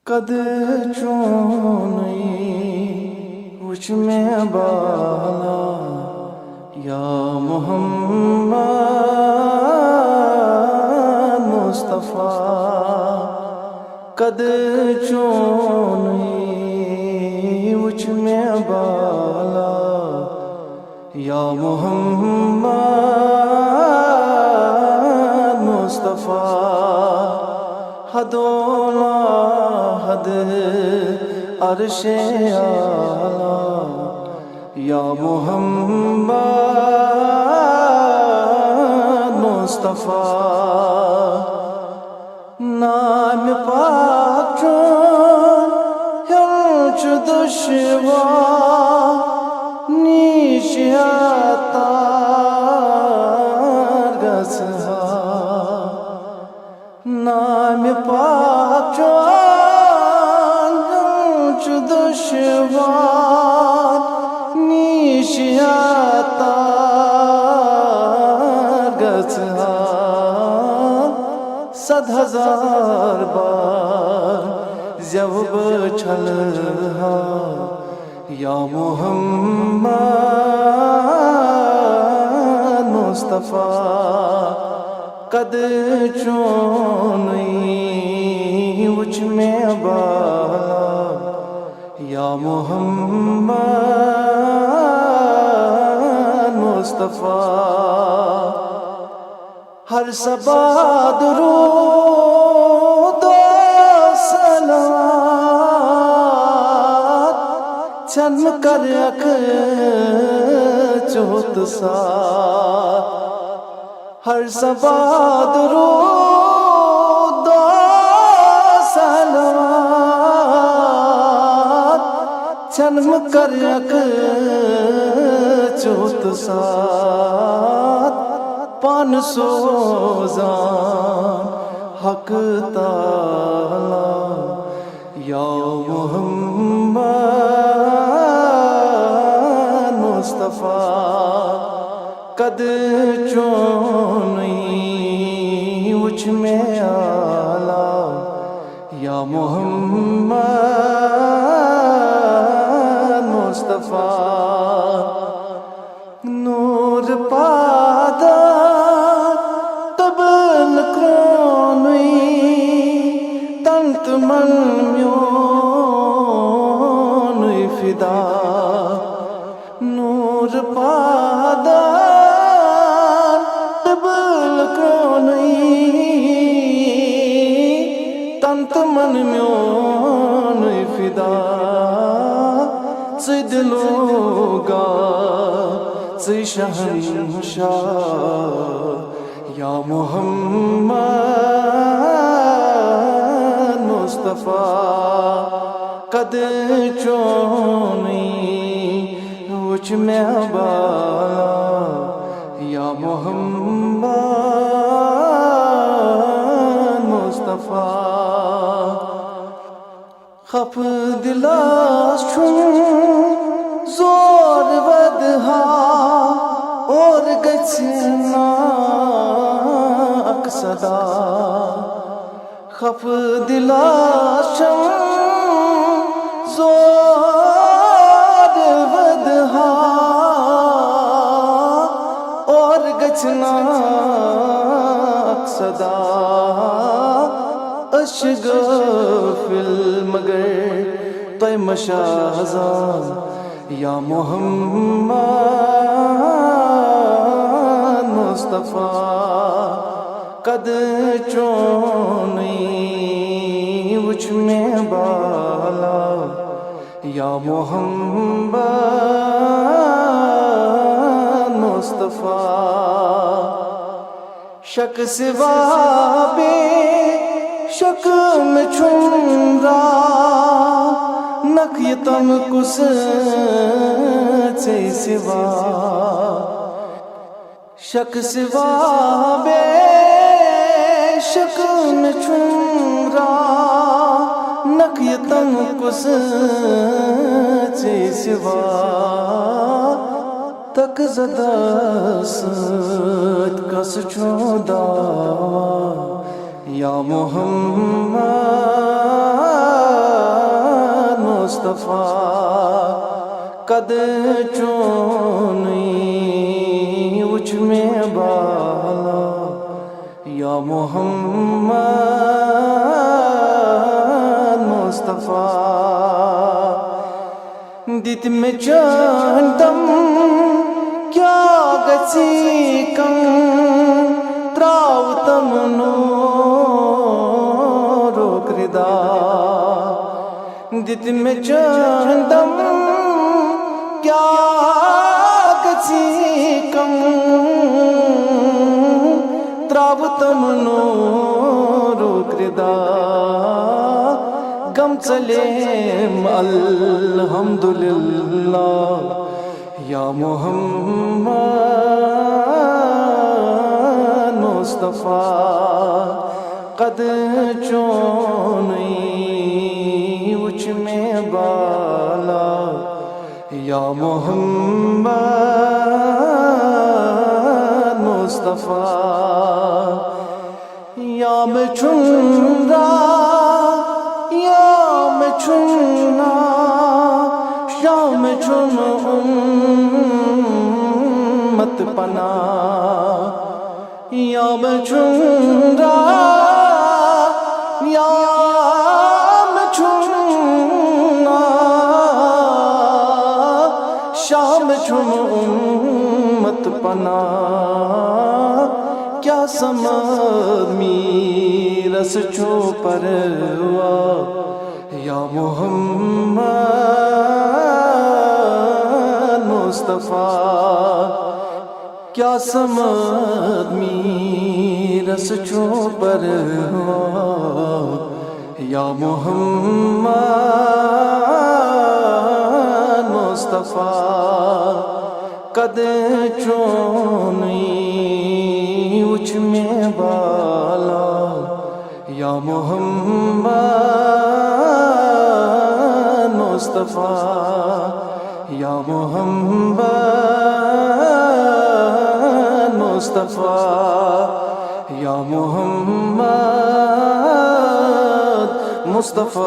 قد چونی وچ میں بالا یا محمد مصطفیٰ قد چونی وچ میں بالا یا محمد مصطفیٰ حدولا حد عرش اعلی یا محمد مصطفیٰ نام پاک چون ہلچ دشوار نیشیاتار گسہا نام پاک چون ہلچ دشوار نیشیاتار گسہا 100,000 بار زیوب چھلہا یا محمد مصطفیٰ قد چونی وچ میں بالا یا محمد مصطفیٰ ہر صبا درود و صلوات چن کر اک چوت سات ہر صبا درود و صلوات چن کر اک چوت سات پان سوزان حق تعالی یا محمد مصطفیٰ قد چونی وچ میں آلا یا محمد مصطفیٰ نور پادا تبل کرونی تنت من میونی فدا نور پادا تبل کرونی تنت من میونی فدا ژٕ دلوگا ژٕ شہنشاہ یا محمد مصطفیٰ قد چونی وچ میں بالا یا محمد مصطفیٰ خف دلاس چھن زور ودہا اور گچھنا صدا خف دلاس چھن زور ودہا اور گچھنا صدا اشغفل مگر طے مشاہزان یا محمد مصطفیٰ قد چونی وچ میں بالا یا محمد مصطفیٰ شک سوا بے شک میں چھنرا نقیتم کس سے سوا شک سوا بے شک میں چھنرا نقیتم کس سے سوا تک زدست کس چھودا یا محمد مصطفیٰ قد چونی وچ میں بالا یا محمد مصطفیٰ دت میں چندم کیا گسی کم تراو تمنو روک ردا دت میں چندم کیا گسی کم تراو تمنو روک ردا غم سلیم الحمدللہ یا محمد مصطفیٰ قد چونی وچ میں بالا یا محمد مصطفیٰ یا میں چن چننا شام چن امت پنا یا میں چن یا میں چننا شام چن امت پنا کیا سمجھ میرس چھو پروا یا محمد مصطفیٰ کیا سمجھ میرس چھو پروا یا محمد مصطفیٰ قد چونی وچ میں بالا یا محمد مصطفیٰ یا محمد مصطفیٰ یا محمد مصطفیٰ